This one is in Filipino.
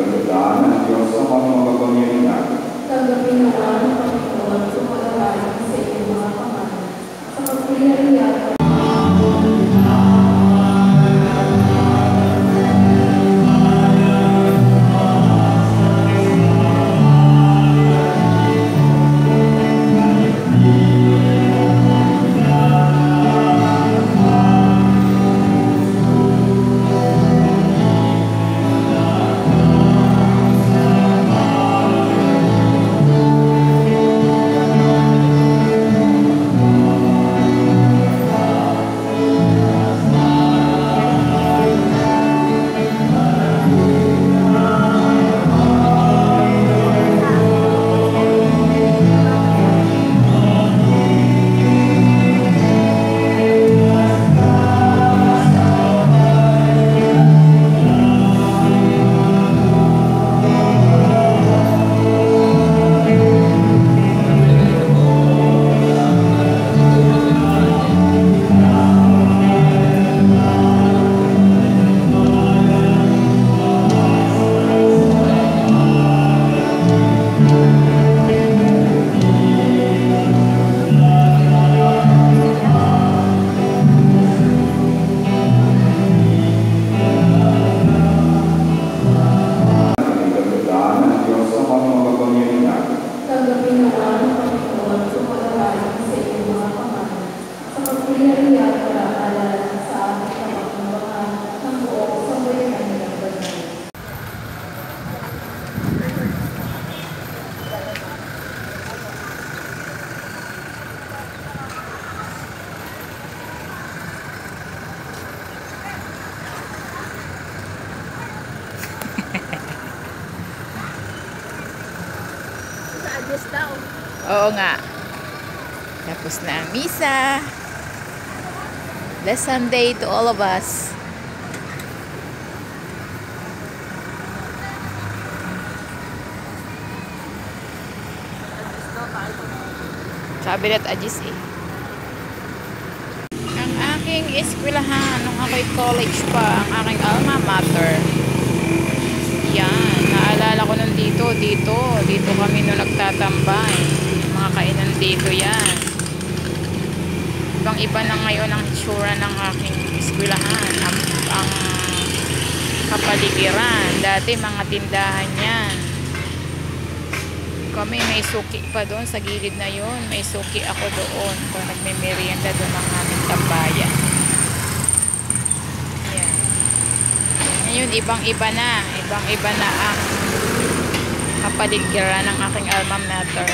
kagandahan ng Diyos sa mga makapangyarihan. Tanggapin nawa ng Panginoon sa pag-awalan sa iyong mga kamay, sa pagpilihan. Oo nga. Tapos na ang misa. Blessed Sunday to all of us. Sabi na't Ajis eh. Ang aking eskwelahan nung ako'y college pa, ang aking alma mater. Yan, naalala ko nung dito kami nung nagtatambay. Mga kainan dito yan. Ibang iba na ngayon ang itsura ng aking eskwelahan. Ang kapaligiran. Dati mga tindahan yan. Kami may suki pa doon sa gilid na yon. May suki ako doon kung nagme-merienda doon ng aming tambayan. Yan. Ngayon ibang-iba na ang kapaligiran ng aking alma mater.